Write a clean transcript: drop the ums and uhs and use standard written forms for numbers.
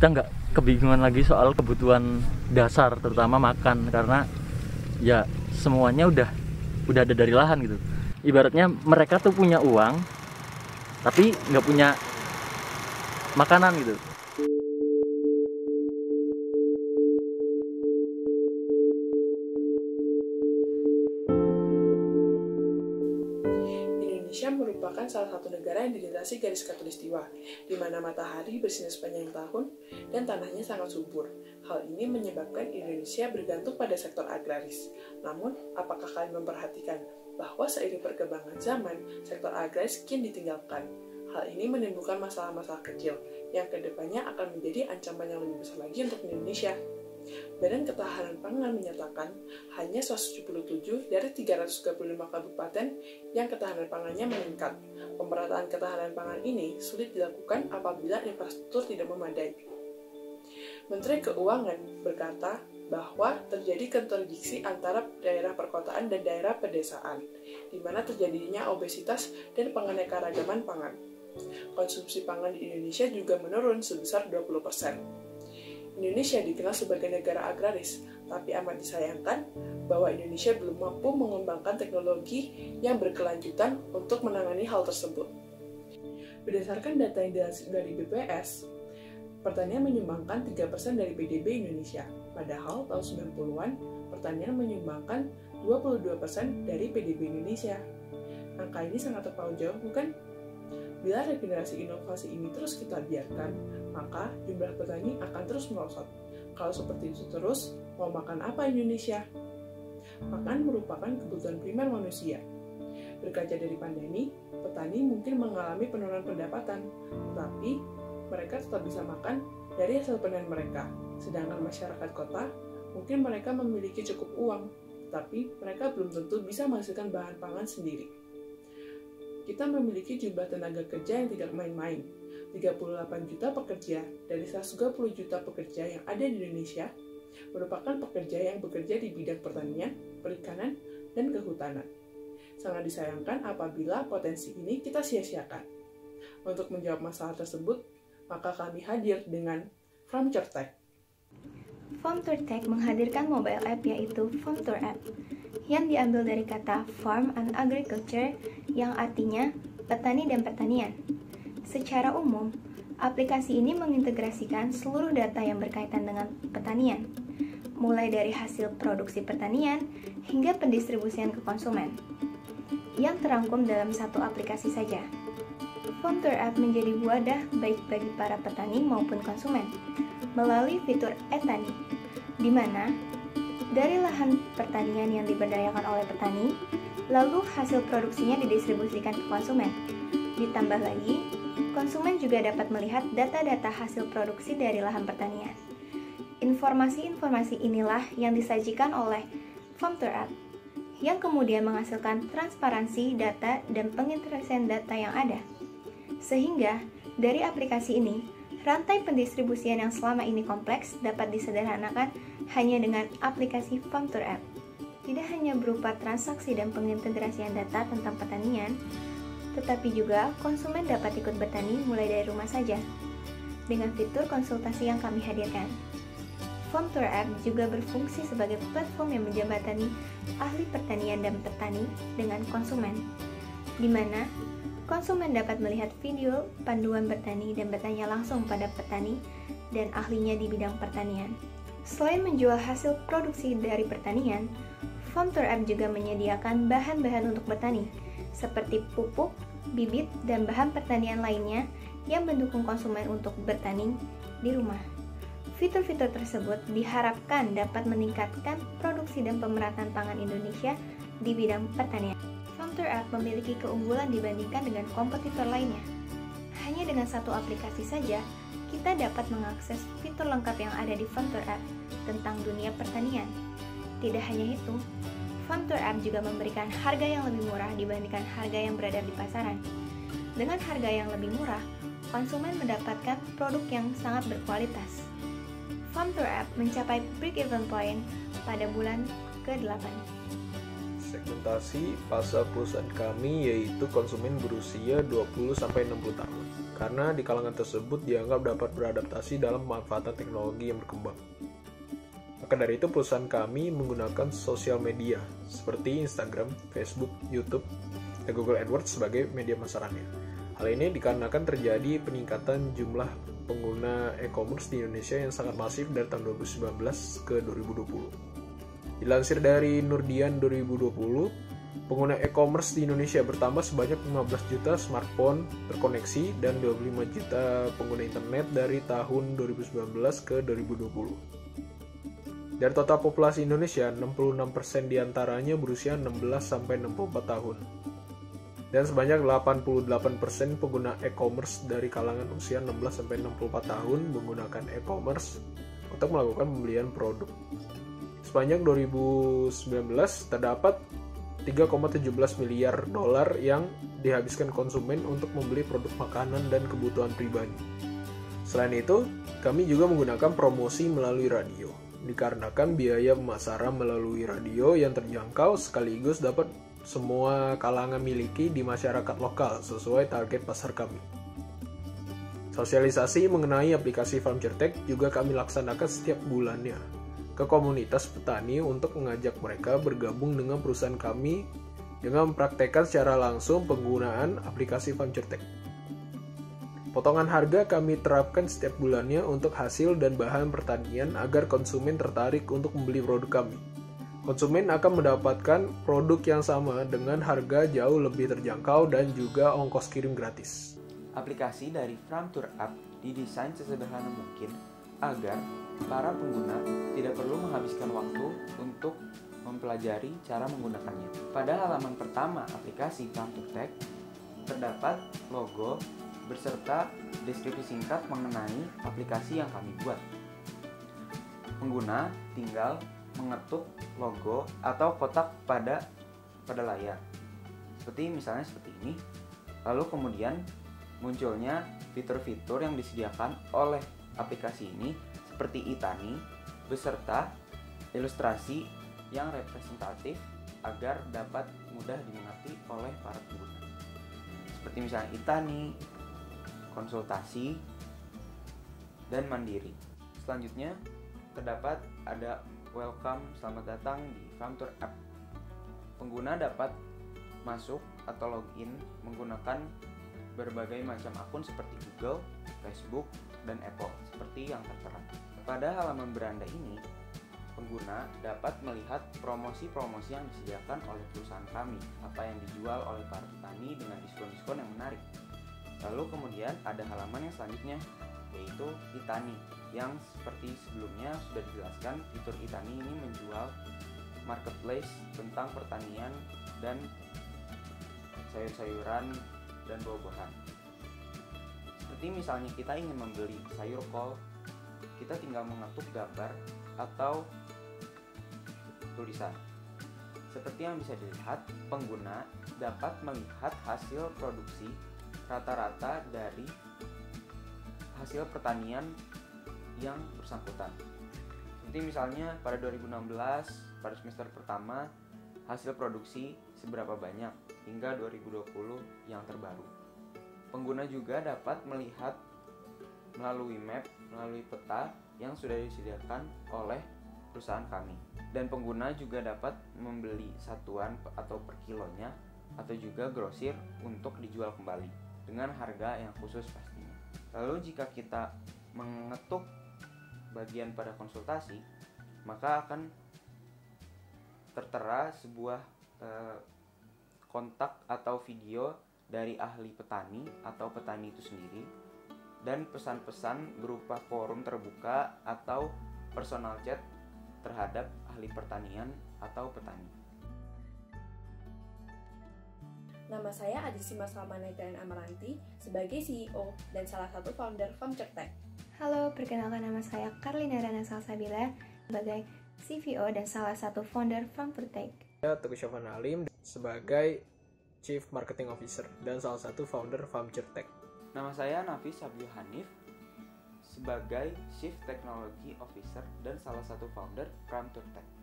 kita nggak kebingungan lagi soal kebutuhan dasar, terutama makan, karena ya semuanya udah ada dari lahan gitu. Ibaratnya mereka tuh punya uang tapi nggak punya makanan gitu. Indonesia merupakan salah satu negara yang dilintasi garis khatulistiwa, di mana matahari bersinar sepanjang tahun dan tanahnya sangat subur. Hal ini menyebabkan Indonesia bergantung pada sektor agraris. Namun, apakah kalian memperhatikan bahwa seiring perkembangan zaman, sektor agraris kian ditinggalkan? Hal ini menimbulkan masalah-masalah kecil yang kedepannya akan menjadi ancaman yang lebih besar lagi untuk Indonesia. Badan Ketahanan Pangan menyatakan hanya 177 dari 335 kabupaten yang ketahanan pangannya meningkat. Pemerataan ketahanan pangan ini sulit dilakukan apabila infrastruktur tidak memadai. Menteri Keuangan berkata bahwa terjadi kontradiksi antara daerah perkotaan dan daerah pedesaan, di mana terjadinya obesitas dan penganekaragaman pangan. Konsumsi pangan di Indonesia juga menurun sebesar 20%. Indonesia dikenal sebagai negara agraris, tapi amat disayangkan bahwa Indonesia belum mampu mengembangkan teknologi yang berkelanjutan untuk menangani hal tersebut. Berdasarkan data yang dilansir dari BPS, pertanian menyumbangkan 3% dari PDB Indonesia, padahal tahun 90-an pertanian menyumbangkan 22% dari PDB Indonesia. Angka ini sangat terpaut jauh, bukan? Bila regenerasi inovasi ini terus kita biarkan, maka jumlah petani akan terus merosot. Kalau seperti itu terus, mau makan apa Indonesia? Makan merupakan kebutuhan primer manusia. Berkaca dari pandemi, petani mungkin mengalami penurunan pendapatan, tetapi mereka tetap bisa makan dari hasil panen mereka. Sedangkan masyarakat kota, mungkin mereka memiliki cukup uang, tapi mereka belum tentu bisa menghasilkan bahan pangan sendiri. Kita memiliki jumlah tenaga kerja yang tidak main-main. 38 juta pekerja dari 120 juta pekerja yang ada di Indonesia merupakan pekerja yang bekerja di bidang pertanian, perikanan, dan kehutanan. Sangat disayangkan apabila potensi ini kita sia-siakan. Untuk menjawab masalah tersebut, maka kami hadir dengan FarmTourTech. FarmTourTech menghadirkan mobile app yaitu FarmTour App yang diambil dari kata Farm and Agriculture yang artinya petani dan pertanian. Secara umum, aplikasi ini mengintegrasikan seluruh data yang berkaitan dengan pertanian, mulai dari hasil produksi pertanian hingga pendistribusian ke konsumen, yang terangkum dalam satu aplikasi saja. FarmTour App menjadi wadah baik bagi para petani maupun konsumen melalui fitur e-tani, di mana dari lahan pertanian yang diberdayakan oleh petani, lalu hasil produksinya didistribusikan ke konsumen. Ditambah lagi, konsumen juga dapat melihat data-data hasil produksi dari lahan pertanian. Informasi-informasi inilah yang disajikan oleh FarmTour App, yang kemudian menghasilkan transparansi data dan pengintegrasian data yang ada. Sehingga, dari aplikasi ini, rantai pendistribusian yang selama ini kompleks dapat disederhanakan hanya dengan aplikasi FarmTour App. Tidak hanya berupa transaksi dan pengintegrasian data tentang pertanian, tetapi juga konsumen dapat ikut bertani mulai dari rumah saja, dengan fitur konsultasi yang kami hadirkan. FarmTour App juga berfungsi sebagai platform yang menjembatani ahli pertanian dan petani dengan konsumen, di mana konsumen dapat melihat video panduan bertani dan bertanya langsung pada petani dan ahlinya di bidang pertanian. Selain menjual hasil produksi dari pertanian, FarmTour App juga menyediakan bahan-bahan untuk bertani, seperti pupuk, bibit, dan bahan pertanian lainnya yang mendukung konsumen untuk bertani di rumah. Fitur-fitur tersebut diharapkan dapat meningkatkan produksi dan pemerataan pangan Indonesia di bidang pertanian. FarmTour App memiliki keunggulan dibandingkan dengan kompetitor lainnya. Hanya dengan satu aplikasi saja, kita dapat mengakses fitur lengkap yang ada di FarmTour App tentang dunia pertanian. Tidak hanya itu, FarmTour App juga memberikan harga yang lebih murah dibandingkan harga yang beredar di pasaran. Dengan harga yang lebih murah, konsumen mendapatkan produk yang sangat berkualitas. FarmTour App mencapai break-even point pada bulan ke-8. Segmentasi pasar perusahaan kami yaitu konsumen berusia 20-60 tahun, karena di kalangan tersebut dianggap dapat beradaptasi dalam pemanfaatan teknologi yang berkembang. Maka dari itu perusahaan kami menggunakan sosial media seperti Instagram, Facebook, YouTube, dan Google AdWords sebagai media pemasarannya. Hal ini dikarenakan terjadi peningkatan jumlah pengguna e-commerce di Indonesia yang sangat masif dari tahun 2019 ke 2020. Dilansir dari Nurdian 2020, pengguna e-commerce di Indonesia bertambah sebanyak 15 juta smartphone terkoneksi dan 25 juta pengguna internet dari tahun 2019 ke 2020. Dari total populasi Indonesia, 66% diantaranya berusia 16-64 tahun. Dan sebanyak 88% pengguna e-commerce dari kalangan usia 16-64 tahun menggunakan e-commerce untuk melakukan pembelian produk. Sepanjang 2019 terdapat 3,17 miliar dolar yang dihabiskan konsumen untuk membeli produk makanan dan kebutuhan pribadi. Selain itu, kami juga menggunakan promosi melalui radio. Dikarenakan biaya pemasaran melalui radio yang terjangkau sekaligus dapat semua kalangan miliki di masyarakat lokal sesuai target pasar kami. Sosialisasi mengenai aplikasi FarmCertech juga kami laksanakan setiap bulannya ke komunitas petani untuk mengajak mereka bergabung dengan perusahaan kami dengan mempraktekkan secara langsung penggunaan aplikasi FarmCertech. Potongan harga kami terapkan setiap bulannya untuk hasil dan bahan pertanian agar konsumen tertarik untuk membeli produk kami. Konsumen akan mendapatkan produk yang sama dengan harga jauh lebih terjangkau dan juga ongkos kirim gratis. Aplikasi dari FarmTour App didesain sesederhana mungkin agar para pengguna tidak perlu menghabiskan waktu untuk mempelajari cara menggunakannya. Pada halaman pertama aplikasi FarmCertech terdapat logo beserta deskripsi singkat mengenai aplikasi yang kami buat. Pengguna tinggal mengetuk logo atau kotak pada layar. Misalnya seperti ini. Lalu kemudian munculnya fitur-fitur yang disediakan oleh aplikasi ini seperti e-tani beserta ilustrasi yang representatif agar dapat mudah dimengerti oleh para pengguna. Seperti misalnya e-tani, konsultasi, dan mandiri. Selanjutnya terdapat ada welcome, selamat datang di FarmTour App. Pengguna dapat masuk atau login menggunakan berbagai macam akun seperti Google, Facebook, dan Apple seperti yang tertera. Pada halaman beranda ini, pengguna dapat melihat promosi-promosi yang disediakan oleh perusahaan kami, apa yang dijual oleh para petani dengan diskon-diskon yang menarik. Lalu kemudian ada halaman yang selanjutnya, yaitu e-tani, yang seperti sebelumnya sudah dijelaskan, fitur e-tani ini menjual marketplace tentang pertanian dan sayur-sayuran dan buah-buahan. Seperti misalnya kita ingin membeli sayur kol, kita tinggal mengetuk gambar atau tulisan. Seperti yang bisa dilihat, pengguna dapat melihat hasil produksi rata-rata dari hasil pertanian yang bersangkutan. Seperti misalnya pada 2016, pada semester pertama, hasil produksi seberapa banyak hingga 2020 yang terbaru. Pengguna juga dapat melihat melalui map, melalui peta yang sudah disediakan oleh perusahaan kami. Dan pengguna juga dapat membeli satuan atau per kilonya atau juga grosir untuk dijual kembali dengan harga yang khusus pastinya. Lalu jika kita mengetuk bagian pada konsultasi, maka akan tertera sebuah kontak atau video dari ahli petani atau petani itu sendiri dan pesan-pesan berupa forum terbuka atau personal chat terhadap ahli pertanian atau petani. Nama saya Adisima Salmanegran Amaranti sebagai CEO dan salah satu founder FarmCertech. Halo, perkenalkan nama saya Karlina Rana Salsabila sebagai CVO dan salah satu founder FarmCertech. Saya Teguh Syafan Alim sebagai Chief Marketing Officer dan salah satu founder FarmCertech. Nama saya Nafis Habib Hanif sebagai Chief Technology Officer dan salah satu founder FarmCertech.